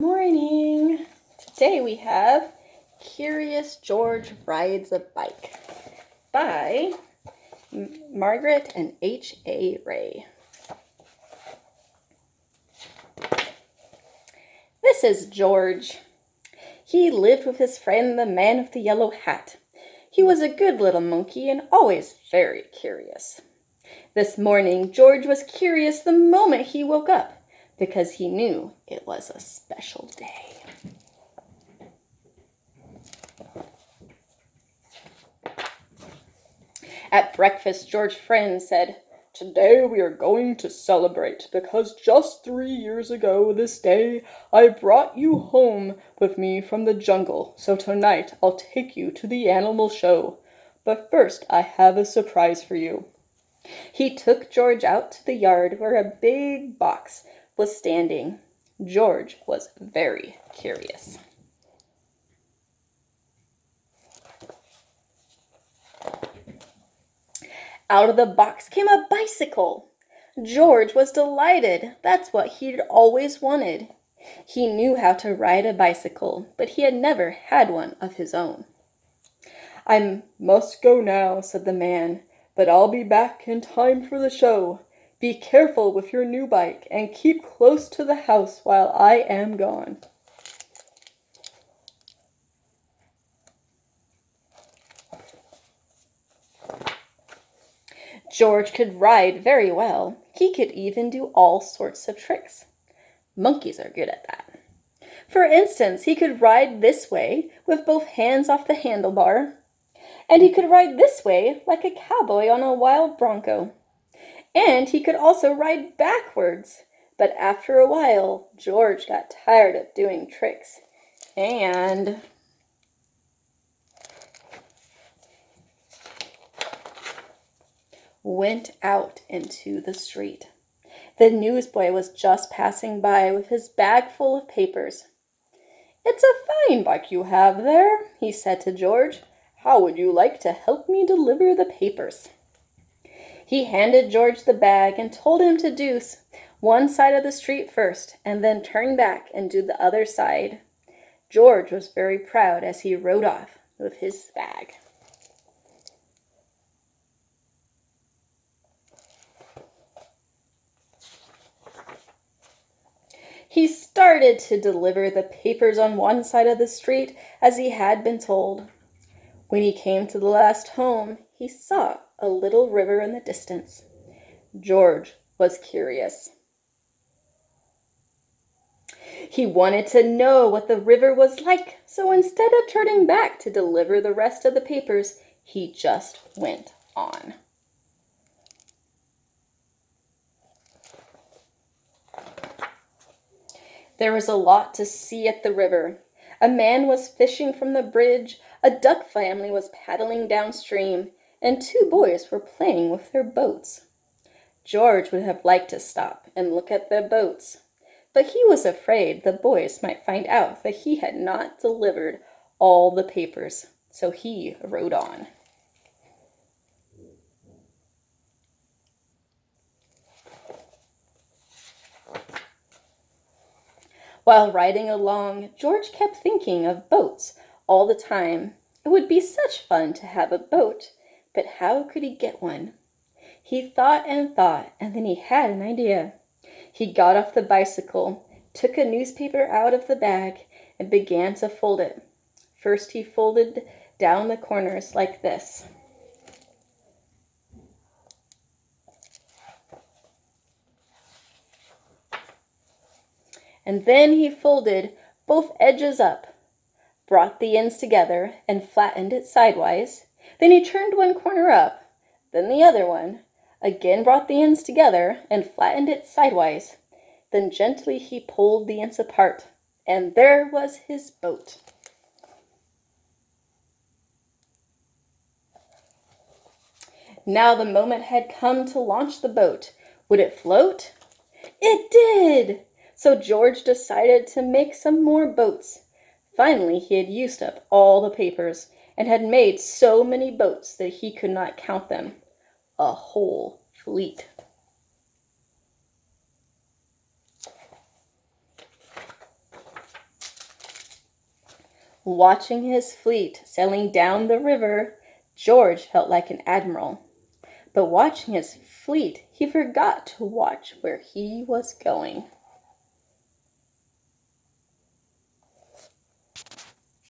Morning! Today we have Curious George Rides a Bike by Margret and H.A. Reys. This is George. He lived with his friend the man with the yellow hat. He was a good little monkey and always very curious. This morning George was curious the moment he woke up, because he knew it was a special day. At breakfast, George's friend said, "Today we are going to celebrate, because just 3 years ago this day I brought you home with me from the jungle, so tonight I'll take you to the animal show. But first I have a surprise for you." He took George out to the yard where a big box was standing. George was very curious. Out of the box came a bicycle. George was delighted. That's what he'd always wanted. He knew how to ride a bicycle, but he had never had one of his own. "I must go now," said the man, "but I'll be back in time for the show. Be careful with your new bike and keep close to the house while I am gone." George could ride very well. He could even do all sorts of tricks. Monkeys are good at that. For instance, he could ride this way with both hands off the handlebar, and he could ride this way like a cowboy on a wild bronco. And he could also ride backwards. But after a while, George got tired of doing tricks and went out into the street. The newsboy was just passing by with his bag full of papers. "It's a fine bike you have there," he said to George. "How would you like to help me deliver the papers?" He handed George the bag and told him to do one side of the street first, and then turn back and do the other side. George was very proud as he rode off with his bag. He started to deliver the papers on one side of the street as he had been told. When he came to the last home, he saw a little river in the distance. George was curious. He wanted to know what the river was like, so instead of turning back to deliver the rest of the papers, he just went on. There was a lot to see at the river. A man was fishing from the bridge, a duck family was paddling downstream, and 2 boys were playing with their boats. George would have liked to stop and look at their boats, but he was afraid the boys might find out that he had not delivered all the papers, so he rode on. While riding along, George kept thinking of boats all the time. It would be such fun to have a boat, but how could he get one? He thought, and then he had an idea. He got off the bicycle, took a newspaper out of the bag, and began to fold it. First he folded down the corners like this. And then he folded both edges up, brought the ends together, and flattened it sidewise. Then he turned one corner up, then the other one, again brought the ends together, and flattened it sidewise. Then gently he pulled the ends apart, and there was his boat. Now the moment had come to launch the boat. Would it float? It did! So George decided to make some more boats. Finally, he had used up all the papers and had made so many boats that he could not count them. A whole fleet. Watching his fleet sailing down the river, George felt like an admiral. But watching his fleet, he forgot to watch where he was going.